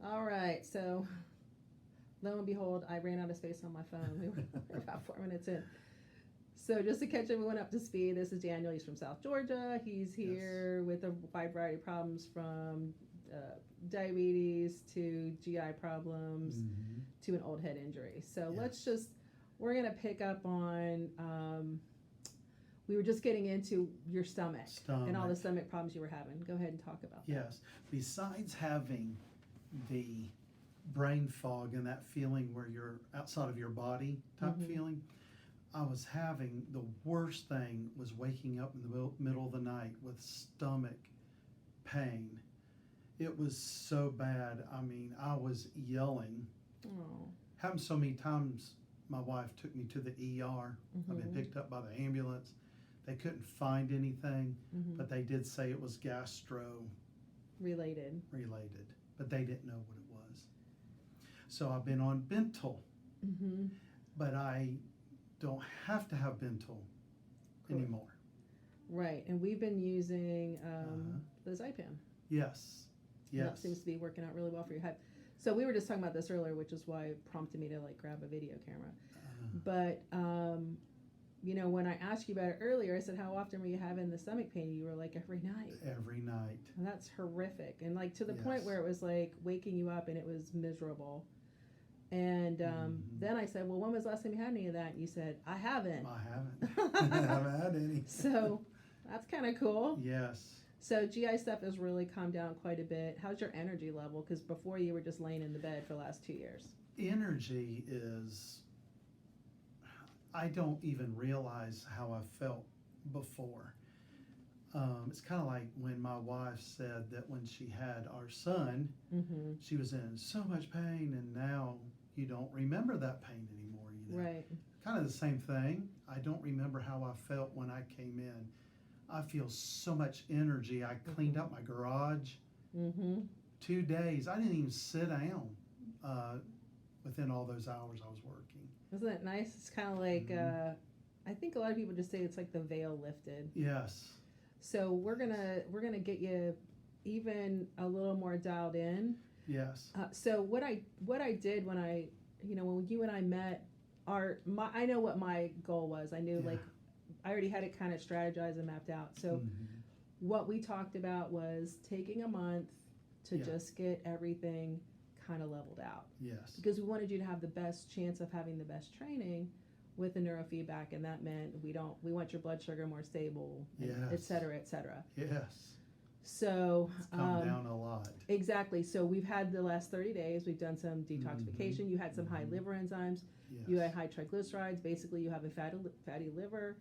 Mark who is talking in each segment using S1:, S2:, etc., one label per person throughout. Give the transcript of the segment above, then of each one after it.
S1: All right, so lo and behold, I ran out of space on my phone. We were about 4 minutes in. So just to catch everyone up to speed, this is Daniel. He's from South Georgia. He's here with a wide variety of problems from diabetes to GI problems to an old head injury. So we're going to pick up on, we were just getting into your stomach and all the stomach problems you were having. Go ahead and talk about that.
S2: Yes. Besides having the brain fog and that feeling where you're outside of your body type feeling, I was having the worst thing was waking up in the middle of the night with stomach pain. It was so bad. I mean, I was yelling.
S1: Oh.
S2: Happened so many times. My wife took me to the ER. I've been picked up by the ambulance. They couldn't find anything, but they did say it was gastro related, but they didn't know what it was. So I've been on Bentyl, but I don't have to have Bentyl anymore.
S1: Right, and we've been using the Zypam.
S2: Yes.
S1: That seems to be working out really well for your head. So we were just talking about this earlier, which is why it prompted me to grab a video camera. But when I asked you about it earlier, I said, how often were you having the stomach pain? You were like, every night.
S2: Every night.
S1: And that's horrific. And to the point where it was waking you up and it was miserable. And then I said, well, when was the last time you had any of that? And you said, I haven't.
S2: I haven't had any.
S1: So that's kind of cool.
S2: Yes.
S1: So GI stuff has really calmed down quite a bit. How's your energy level? Because before you were just laying in the bed for the last 2 years.
S2: Energy is, I don't even realize how I felt before. It's kind of like when my wife said that when she had our son, she was in so much pain, and now you don't remember that pain anymore.
S1: Right.
S2: Kind of the same thing. I don't remember how I felt when I came in. I feel so much energy. I cleaned up my garage. 2 days. I didn't even sit down within all those hours I was working.
S1: Isn't that nice? It's kind of like, I think a lot of people just say it's like the veil lifted.
S2: Yes.
S1: So we're gonna get you even a little more dialed in.
S2: Yes.
S1: So what I did when when you and I met, I know what my goal was. I knew I already had it kind of strategized and mapped out. So what we talked about was taking a month to just get everything kind of leveled out.
S2: Yes.
S1: Because we wanted you to have the best chance of having the best training with the neurofeedback, and that meant we want your blood sugar more stable, et cetera, et cetera.
S2: Yes.
S1: So
S2: it's come down a lot.
S1: Exactly. So we've had the last 30 days. We've done some detoxification. You had some high liver enzymes.
S2: Yes.
S1: You had high triglycerides. Basically, you have a fatty liver,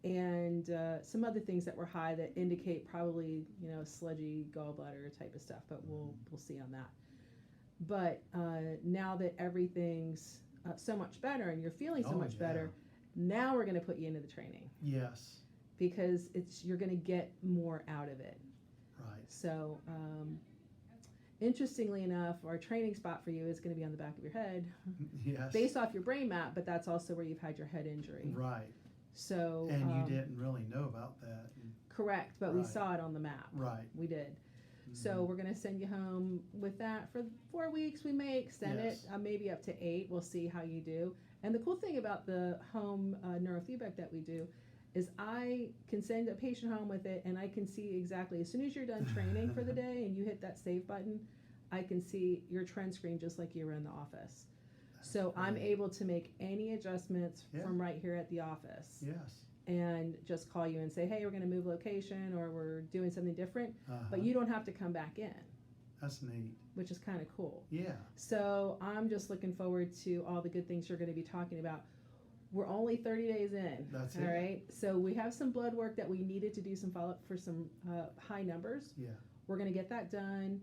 S1: and some other things that were high that indicate probably sludgy gallbladder type of stuff. But we'll see on that. But now that everything's so much better and you're feeling so much better, now we're going to put you into the training.
S2: Yes.
S1: Because you're going to get more out of it.
S2: Right.
S1: So, interestingly enough, our training spot for you is going to be on the back of your head.
S2: Yes.
S1: Based off your brain map, but that's also where you've had your head injury.
S2: Right.
S1: So.
S2: And you didn't really know about that.
S1: Correct, but we saw it on the map.
S2: Right.
S1: We did. So we're going to send you home with that for 4 weeks. We may extend it, maybe up to 8. We'll see how you do. And the cool thing about the home neurofeedback that we do is I can send a patient home with it, and I can see exactly, as soon as you're done training for the day and you hit that save button, I can see your trend screen just like you were in the office. So great. I'm able to make any adjustments from right here at the office.
S2: Yes.
S1: And just call you and say, hey, we're going to move location, or we're doing something different, but you don't have to come back in.
S2: That's neat.
S1: Which is kind of cool.
S2: Yeah.
S1: So I'm just looking forward to all the good things you're going to be talking about. We're only 30 days in.
S2: That's
S1: all right. So we have some blood work that we needed to do some follow-up for some high numbers.
S2: Yeah.
S1: We're going to get that done.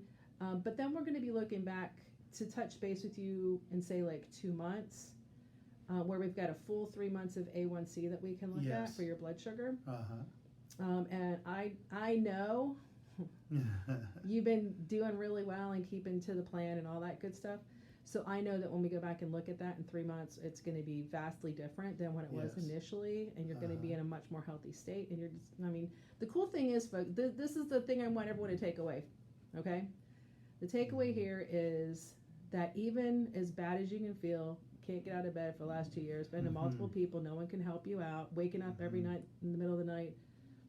S1: But then we're going to be looking back to touch base with you in, say, 2 months, where we've got a full 3 months of A1C that we can look at for your blood sugar. And I know you've been doing really well and keeping to the plan and all that good stuff. So I know that when we go back and look at that in 3 months, it's going to be vastly different than what it was initially, and you're going to be in a much more healthy state. And you're just, the cool thing is, folks, this is the thing I want everyone to take away, okay? The takeaway here is that even as bad as you can feel, can't get out of bed for the last 2 years, been to multiple people, no one can help you out, waking up every night in the middle of the night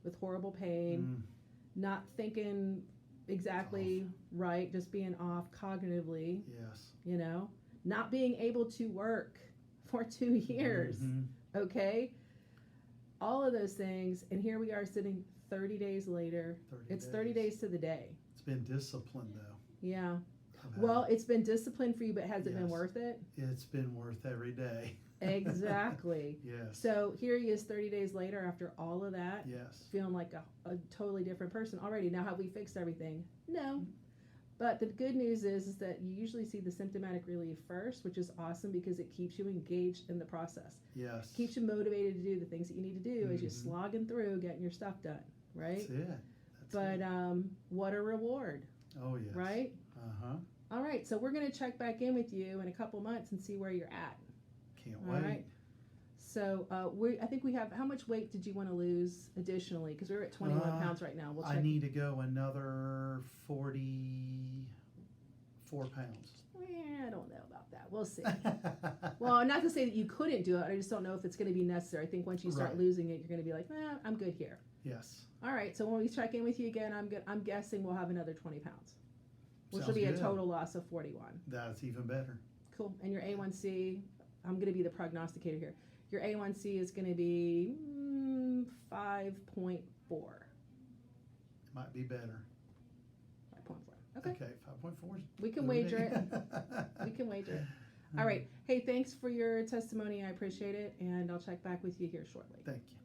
S1: with horrible pain, not thinking exactly right, just being off cognitively,
S2: Yes.
S1: you know, not being able to work for 2 years, okay? All of those things, and here we are sitting 30 days later. 30 days to the day.
S2: It's been discipline, though.
S1: Yeah. Well, it's been discipline for you, but has it been worth it?
S2: It's been worth every day.
S1: Exactly.
S2: Yes.
S1: So here he is 30 days later after all of that.
S2: Yes.
S1: Feeling like a totally different person already. Now, have we fixed everything? No. But the good news is that you usually see the symptomatic relief first, which is awesome because it keeps you engaged in the process.
S2: Yes.
S1: Keeps you motivated to do the things that you need to do as you're slogging through getting your stuff done, right?
S2: That's it.
S1: What a reward.
S2: Oh, yes.
S1: Right?
S2: Uh-huh.
S1: All right, so we're going to check back in with you in a couple months and see where you're at.
S2: Can't
S1: All
S2: wait.
S1: right. So I think we have, how much weight did you want to lose additionally? Because we're at 21 pounds right now. We'll check.
S2: I need to go another 44 pounds.
S1: I don't know about that. We'll see. Well, not to say that you couldn't do it. I just don't know if it's going to be necessary. I think once you start losing it, you're going to be like, I'm good here.
S2: Yes.
S1: All right. So when we check in with you again, I'm guessing we'll have another 20 pounds, which will be
S2: good.
S1: A total loss of 41.
S2: That's even better.
S1: Cool. And your A1C, I'm going to be the prognosticator here. Your A1C is going to be 5.4.
S2: Might be better.
S1: 5.4. Okay.
S2: 5.4.
S1: We can wager it. We can wager it. All right. Hey, thanks for your testimony. I appreciate it. And I'll check back with you here shortly.
S2: Thank you.